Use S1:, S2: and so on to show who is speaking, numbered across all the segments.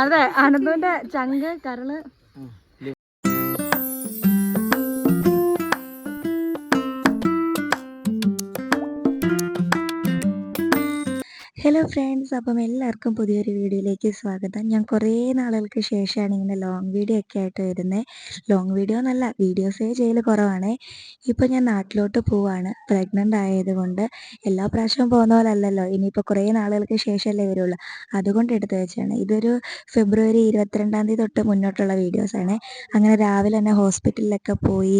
S1: അതെ, അനന്തുവിന്റെ ചങ്ക് കരള്. Hello friends, അപ്പം എല്ലാവർക്കും പുതിയൊരു വീഡിയോയിലേക്ക് സ്വാഗതം. ഞാൻ കുറേ നാളുകൾക്ക് ശേഷമാണ് ഇങ്ങനെ ലോങ് വീഡിയോ ഒക്കെ ആയിട്ട് വരുന്നത്. ലോങ് വീഡിയോ എന്നല്ല, വീഡിയോസേ ചെയ്യൽ കുറവാണ്. ഇപ്പോൾ ഞാൻ നാട്ടിലോട്ട് പോവാണ്. പ്രഗ്നൻ്റ് ആയതുകൊണ്ട് എല്ലാ പ്രാവശ്യവും പോകുന്ന പോലെ അല്ലല്ലോ, ഇനിയിപ്പോൾ കുറേ നാളുകൾക്ക് ശേഷമല്ലേ വരുള്ളൂ. അതുകൊണ്ട് എടുത്തു വെച്ചാണ്. ഇതൊരു ഫെബ്രുവരി 22-ാം തീയതി തൊട്ട് മുന്നോട്ടുള്ള വീഡിയോസാണ്. അങ്ങനെ രാവിലെ തന്നെ ഹോസ്പിറ്റലിലൊക്കെ പോയി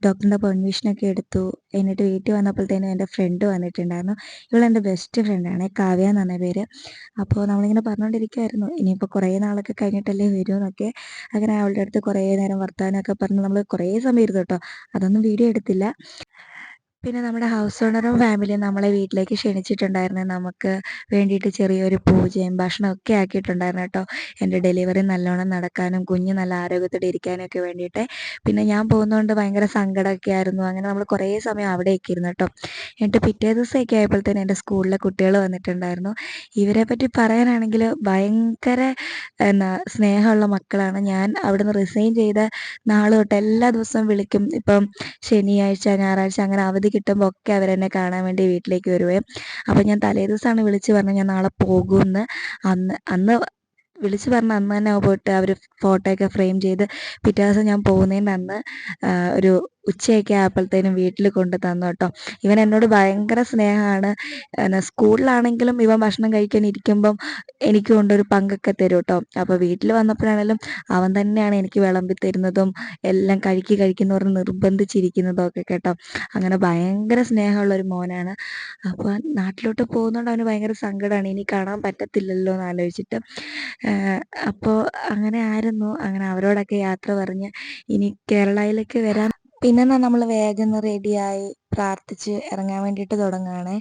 S1: ഡോക്ടറിൻ്റെ പെർമിഷനൊക്കെ എടുത്തു. എന്നിട്ട് വീട്ടിൽ വന്നപ്പോഴത്തേനും എൻ്റെ ഫ്രണ്ട് വന്നിട്ടുണ്ടായിരുന്നു. ഇവളെൻ്റെ ബെസ്റ്റ് ഫ്രണ്ടാണ്, കാവ്യ എന്നാണ് പേര്. അപ്പോൾ നമ്മളിങ്ങനെ പറഞ്ഞുകൊണ്ടിരിക്കുമായിരുന്നു ഇനിയിപ്പോൾ കുറേ നാളൊക്കെ കഴിഞ്ഞിട്ടല്ലേ വരുമെന്നൊക്കെ. അങ്ങനെ അവളുടെ അടുത്ത് കുറേ നേരം വർത്തമാനമൊക്കെ പറഞ്ഞ് നമ്മൾ കുറേ സമയം ഇരുന്നു കേട്ടോ. അതൊന്നും വീഡിയോ എടുത്തില്ല. പിന്നെ നമ്മുടെ ഹൗസ് ഓണറും ഫാമിലിയും നമ്മളെ വീട്ടിലേക്ക് ക്ഷണിച്ചിട്ടുണ്ടായിരുന്നു. നമുക്ക് വേണ്ടിയിട്ട് ചെറിയൊരു പൂജയും ഭക്ഷണമൊക്കെ ആക്കിയിട്ടുണ്ടായിരുന്നു കേട്ടോ. എൻ്റെ ഡെലിവറി നല്ലോണം നടക്കാനും കുഞ്ഞ് നല്ല ആരോഗ്യത്തോടെ ഇരിക്കാനൊക്കെ വേണ്ടിയിട്ട്. പിന്നെ ഞാൻ പോകുന്നതുകൊണ്ട് ഭയങ്കര സങ്കടമൊക്കെ ആയിരുന്നു. അങ്ങനെ നമ്മൾ കുറേ സമയം അവിടെയൊക്കെ ഇരുന്നു കേട്ടോ. എന്നിട്ട് പിറ്റേ ദിവസമൊക്കെ ആയപ്പോഴത്തേനും എൻ്റെ സ്കൂളിലെ കുട്ടികൾ വന്നിട്ടുണ്ടായിരുന്നു. ഇവരെ പറ്റി പറയാനാണെങ്കിൽ ഭയങ്കര സ്നേഹമുള്ള മക്കളാണ്. ഞാൻ അവിടുന്ന് റിസൈൻ ചെയ്ത നാൾ തൊട്ട് എല്ലാ ദിവസവും വിളിക്കും. ഇപ്പം ശനിയാഴ്ച ഞായറാഴ്ച അങ്ങനെ അവധി കിട്ടുമ്പോൾ ഒക്കെ അവരെന്നെ കാണാൻ വേണ്ടി വീട്ടിലേക്ക് വരുവേ. അപ്പോൾ ഞാൻ തലേ ദിവസമാണ് വിളിച്ച് പറഞ്ഞത് ഞാൻ നാളെ പോകുമെന്ന്. അന്ന് വിളിച്ച് പറഞ്ഞ അന്ന് തന്നെ പോയിട്ട് അവർ ഫോട്ടോയൊക്കെ ഫ്രെയിം ചെയ്ത് പിറ്റേ ദിവസം ഞാൻ പോകുന്നതിൻ്റെ അന്ന് ഒരു ഉച്ചയൊക്കെ ആയപ്പോഴത്തേനും വീട്ടിൽ കൊണ്ട് തന്നു കേട്ടോ. ഇവൻ എന്നോട് ഭയങ്കര സ്നേഹമാണ്. സ്കൂളിലാണെങ്കിലും ഇവൻ ഭക്ഷണം കഴിക്കാൻ ഇരിക്കുമ്പം എനിക്ക് കൊണ്ടൊരു പങ്കൊക്കെ തരും കേട്ടോ. അപ്പോൾ വീട്ടിൽ വന്നപ്പോഴാണെങ്കിലും അവൻ തന്നെയാണ് എനിക്ക് വിളമ്പി തരുന്നതും എല്ലാം കഴിക്കുന്നവർ നിർബന്ധിച്ചിരിക്കുന്നതും ഒക്കെ കേട്ടോ. അങ്ങനെ ഭയങ്കര സ്നേഹമുള്ളൊരു മോനാണ്. അപ്പോൾ നാട്ടിലോട്ട് പോകുന്നതുകൊണ്ട് അവന് ഭയങ്കര സങ്കടമാണ്, ഇനി കാണാൻ പറ്റത്തില്ലല്ലോ എന്ന് ആലോചിച്ചിട്ട്. അപ്പോൾ അങ്ങനെ ആയിരുന്നു. അങ്ങനെ അവരോടൊക്കെ യാത്ര പറഞ്ഞ് ഇനി കേരളയിലേക്ക് വരാൻ പിന്നെ നമ്മൾ വേഗം റെഡിയായി പ്രാർത്ഥിച്ച് ഇറങ്ങാൻ വേണ്ടിയിട്ട് തുടങ്ങുകയാണ്.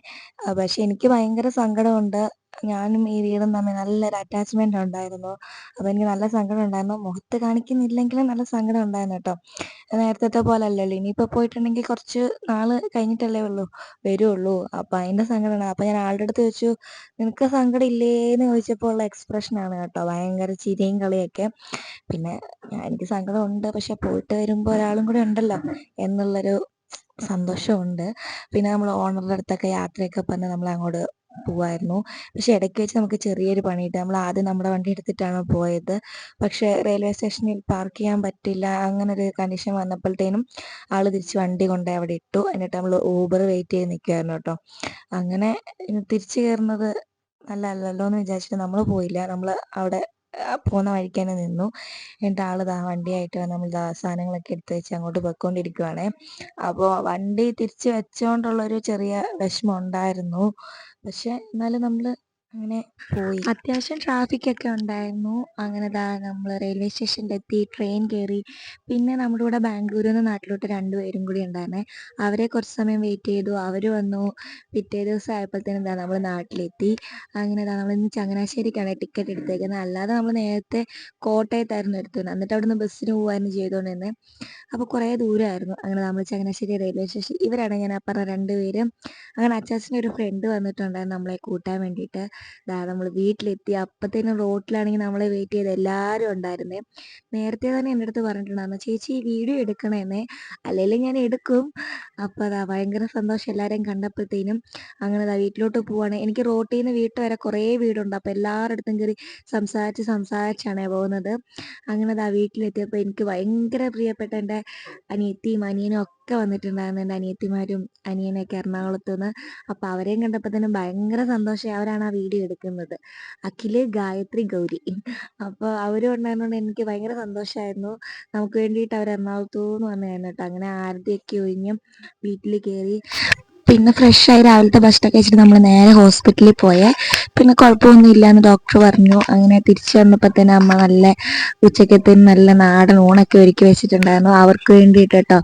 S1: പക്ഷെ എനിക്ക് ഭയങ്കര സങ്കടമുണ്ട്. ഞാനും ഈ വീടും തമ്മിൽ നല്ലൊരു അറ്റാച്ച്മെൻ്റ് ഉണ്ടായിരുന്നു. അപ്പോൾ എനിക്ക് നല്ല സങ്കടം ഉണ്ടായിരുന്നു. മുഖത്ത് കാണിക്കുന്നില്ലെങ്കിലും നല്ല സങ്കടം ഉണ്ടായിരുന്നു കേട്ടോ. നേരത്തെ പോലെ അല്ലല്ലോ, ഇനിയിപ്പോൾ പോയിട്ടുണ്ടെങ്കിൽ കുറച്ച് നാൾ കഴിഞ്ഞിട്ടല്ലേ വരുള്ളൂ. അപ്പോൾ അതിൻ്റെ സങ്കടമാണ്. അപ്പോൾ ഞാൻ ആളുടെ അടുത്ത് ചോദിച്ചു, നിനക്ക് സങ്കടം ഇല്ലേന്ന് ചോദിച്ചപ്പോൾ ഉള്ള എക്സ്പ്രഷനാണ് കേട്ടോ, ഭയങ്കര ചിരിയും കളിയൊക്കെ. പിന്നെ എനിക്ക് സങ്കടമുണ്ട്, പക്ഷെ പോയിട്ട് വരുമ്പോൾ ഒരാളും കൂടെ ഉണ്ടല്ലോ എന്നുള്ളൊരു സന്തോഷമുണ്ട്. പിന്നെ നമ്മൾ ഓണറുടെ അടുത്തൊക്കെ യാത്രയൊക്കെ പറഞ്ഞ് നമ്മൾ അങ്ങോട്ട് പോവായിരുന്നു. പക്ഷെ ഇടയ്ക്ക് വെച്ച് നമുക്ക് ചെറിയൊരു പണി കിട്ടി. നമ്മൾ ആദ്യം നമ്മുടെ വണ്ടി എടുത്തിട്ടാണ് പോയത്. പക്ഷേ റെയിൽവേ സ്റ്റേഷനിൽ പാർക്ക് ചെയ്യാൻ പറ്റില്ല, അങ്ങനൊരു കണ്ടീഷൻ വന്നപ്പോഴത്തേനും ആൾ തിരിച്ച് വണ്ടി കൊണ്ടുപോയി അവിടെ ഇട്ടു. എന്നിട്ട് നമ്മൾ ഊബർ വെയിറ്റ് ചെയ്ത് നിൽക്കുമായിരുന്നു കേട്ടോ. അങ്ങനെ തിരിച്ചു കയറുന്നത് നല്ലതല്ലല്ലോ എന്ന് വിചാരിച്ചിട്ട് നമ്മൾ പോയില്ല. നമ്മൾ അവിടെ പോകുന്ന വഴിക്ക് തന്നെ നിന്നു. എന്നിട്ട് ആൾ വണ്ടിയായിട്ട് നമ്മൾ സാധനങ്ങളൊക്കെ എടുത്ത് വെച്ച് അങ്ങോട്ട് പോയിക്കൊണ്ടിരിക്കുവാണേ. അപ്പോൾ വണ്ടി തിരിച്ച് വെച്ചുകൊണ്ടുള്ളൊരു ചെറിയ വിഷമം ഉണ്ടായിരുന്നു. പക്ഷെ എന്നാലും നമ്മൾ അങ്ങനെ പോയി. അത്യാവശ്യം ട്രാഫിക്കൊക്കെ ഉണ്ടായിരുന്നു. അങ്ങനെ നമ്മൾ റെയിൽവേ സ്റ്റേഷനിലെത്തി, ട്രെയിൻ കയറി. പിന്നെ നമ്മുടെ കൂടെ ബാംഗ്ലൂരിൽ നിന്ന് നാട്ടിലോട്ട് 2 പേരും കൂടി ഉണ്ടായിരുന്നേ. അവരെ കുറച്ച് സമയം വെയിറ്റ് ചെയ്തു, അവർ വന്നു. പിറ്റേ ദിവസം ആയപ്പോഴത്തേനും നമ്മൾ നാട്ടിലെത്തി. അങ്ങനെ നമ്മൾ ഇന്ന് ചങ്ങനാശ്ശേരിക്കാണ് ടിക്കറ്റ് എടുത്തേക്കുന്നത്. അല്ലാതെ നമ്മൾ നേരത്തെ കോട്ടയത്തായിരുന്നു എടുത്തത്. എന്നിട്ട് അവിടുന്ന് ബസ്സിന് പോകുമായിരുന്നു ചെയ്തുകൊണ്ടിരുന്നത്. അപ്പോൾ കുറേ ദൂരമായിരുന്നു. അങ്ങനെ നമ്മൾ ചങ്ങനാശ്ശേരി റെയിൽവേ സ്റ്റേഷൻ, ഇവരാണ് ഞാൻ പറഞ്ഞ 2 പേരും. അങ്ങനെ അച്ചാച്ചൻ്റെ ഒരു ഫ്രണ്ട് വന്നിട്ടുണ്ടായിരുന്നു നമ്മളെ കൂട്ടാൻ വേണ്ടിയിട്ട്. നമ്മൾ വീട്ടിലെത്തി. അപ്പോഴത്തേനും റോട്ടിലാണെങ്കിൽ നമ്മളെ വെയിറ്റ് ചെയ്ത് എല്ലാവരും ഉണ്ടായിരുന്നേ. നേരത്തെ തന്നെ എൻ്റെ അടുത്ത് പറഞ്ഞിട്ടുണ്ടായിരുന്നു, ചേച്ചി വീഡിയോ എടുക്കണമെന്നേ, അല്ലെങ്കിൽ ഞാൻ എടുക്കും. അപ്പോൾ ഭയങ്കര സന്തോഷം എല്ലാവരെയും കണ്ടപ്പോഴത്തേനും. അങ്ങനെ വീട്ടിലോട്ട് പോവാണ്. എനിക്ക് റോട്ടിൽ നിന്ന് വീട്ട് വരെ കുറേ വീടുണ്ട്. അപ്പോൾ എല്ലാവരുടെ അടുത്തും കയറി സംസാരിച്ചാണ് പോകുന്നത്. അങ്ങനെ വീട്ടിലെത്തിയപ്പോൾ എനിക്ക് ഭയങ്കര പ്രിയപ്പെട്ട എൻ്റെ അനിയത്തിയും അനിയനും ഒക്കെ വന്നിട്ടുണ്ടായിരുന്നു. എൻ്റെ അനിയത്തിമാരും അനിയനൊക്കെ എറണാകുളത്ത് നിന്ന്. അപ്പോൾ അവരെയും കണ്ടപ്പോൾ തന്നെ ഭയങ്കര സന്തോഷമായി. അവരാണ് ആ വീഡിയോ എടുക്കുന്നത്, അഖില്, ഗായത്രി, ഗൗരി. അപ്പോൾ അവരും ഉണ്ടായിരുന്നതുകൊണ്ട് എനിക്ക് ഭയങ്കര സന്തോഷമായിരുന്നു. നമുക്ക് വേണ്ടിയിട്ട് അവർ എറണാകുളത്തു നിന്ന് വന്നതായിരുന്നു കേട്ടോ. അങ്ങനെ ആരതിയൊക്കെ ഒഴിഞ്ഞ് വീട്ടിൽ കയറി. പിന്നെ ഫ്രഷായി രാവിലത്തെ ഭക്ഷണമൊക്കെ കഴിച്ചിട്ട് നമ്മൾ നേരെ ഹോസ്പിറ്റലിൽ പോയേ. പിന്നെ കുഴപ്പമൊന്നുമില്ല എന്ന് ഡോക്ടർ പറഞ്ഞു. അങ്ങനെ തിരിച്ചു വന്നപ്പോൾ തന്നെ അമ്മ നല്ല ഉച്ചക്കത്തേന് നല്ല നാടൻ ഊണൊക്കെ ഒരുക്കി വെച്ചിട്ടുണ്ടായിരുന്നു അവർക്ക് വേണ്ടിയിട്ട് കേട്ടോ.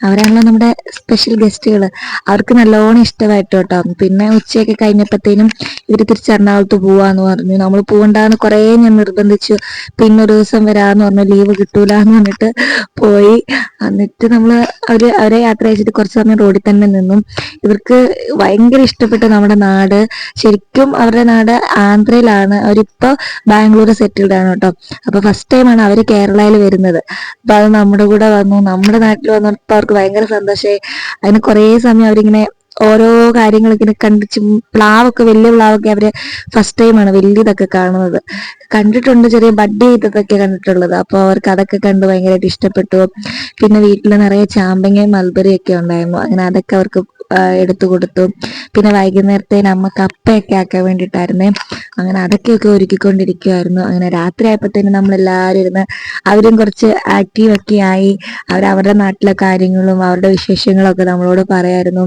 S1: അവരാണല്ലോ നമ്മുടെ സ്പെഷ്യൽ ഗസ്റ്റുകൾ. അവർക്ക് നല്ലോണം ഇഷ്ടമായിട്ട് കേട്ടോ. പിന്നെ ഉച്ചയൊക്കെ കഴിഞ്ഞപ്പോഴത്തേനും ഇവർ തിരിച്ച് എറണാകുളത്ത് പോവാന്ന് പറഞ്ഞു. നമ്മൾ പോകണ്ടെന്ന് കുറേ ഞാൻ നിർബന്ധിച്ചു. പിന്നെ ഒരു ദിവസം വരാമെന്ന് പറഞ്ഞു, ലീവ് കിട്ടൂല എന്ന് പറഞ്ഞിട്ട് പോയി. എന്നിട്ട് അവരെ യാത്ര അയച്ചിട്ട് കുറച്ച് സമയം റോഡിൽ തന്നെ നിന്നും. ഇവർക്ക് അവർക്ക് ഭയങ്കര ഇഷ്ടപ്പെട്ടു നമ്മുടെ നാട്. ശരിക്കും അവരുടെ നാട് ആന്ധ്രയിലാണ്. അവരിപ്പോ ബാംഗ്ലൂർ സെറ്റിൽഡ് ആണ് കേട്ടോ. അപ്പൊ ഫസ്റ്റ് ടൈമാണ് അവര് കേരളയിൽ വരുന്നത്. അപ്പൊ അത് നമ്മുടെ കൂടെ വന്നു, നമ്മുടെ നാട്ടിൽ വന്നപ്പോ അവർക്ക് ഭയങ്കര സന്തോഷമായി. അതിന് കുറേ സമയം അവരിങ്ങനെ ഓരോ കാര്യങ്ങൾ ഇങ്ങനെ കണ്ടിച്ച്, പ്ലാവൊക്കെ വലിയ പ്ലാവൊക്കെ അവര് ഫസ്റ്റ് ടൈമാണ് വലിയതൊക്കെ കാണുന്നത്. കണ്ടിട്ടുണ്ട്, ചെറിയ ബഡ് ചെയ്തതൊക്കെ കണ്ടിട്ടുള്ളത്. അപ്പൊ അവർക്ക് അതൊക്കെ കണ്ട് ഭയങ്കരമായിട്ട് ഇഷ്ടപ്പെട്ടു. പിന്നെ വീട്ടിൽ നിറയെ ചാമ്പങ്ങയും മൽബറിയും ഒക്കെ ഉണ്ടായിരുന്നു. അങ്ങനെ അതൊക്കെ അവർക്ക് എടുത്തു കൊടുത്തു. പിന്നെ വൈകുന്നേരത്തേന് അമ്മ കപ്പയൊക്കെ ആക്കാൻ വേണ്ടിയിട്ടായിരുന്നേ. അങ്ങനെ അതൊക്കെയൊക്കെ ഒരുക്കിക്കൊണ്ടിരിക്കുവായിരുന്നു. അങ്ങനെ രാത്രി ആയപ്പോഴത്തേനും നമ്മളെല്ലാവരും ഇരുന്ന് അവരും കുറച്ച് ആക്റ്റീവൊക്കെ ആയി. അവരവരുടെ നാട്ടിലെ കാര്യങ്ങളും അവരുടെ വിശേഷങ്ങളും ഒക്കെ നമ്മളോട് പറയായിരുന്നു.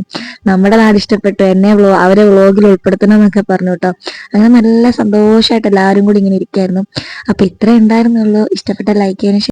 S1: നമ്മുടെ നാട് ഇഷ്ടപ്പെട്ടു, എന്നെ അവരെ വ്ളോഗിൽ ഉൾപ്പെടുത്തണം എന്നൊക്കെ പറഞ്ഞു കേട്ടോ. അങ്ങനെ നല്ല സന്തോഷമായിട്ട് എല്ലാവരും കൂടി ഇങ്ങനെ ഇരിക്കായിരുന്നു. അപ്പൊ ഇത്രേ ഉണ്ടായിരുന്നുള്ളൂ. ഇഷ്ടപ്പെട്ട ലൈക്ക് ചെയ്യാനും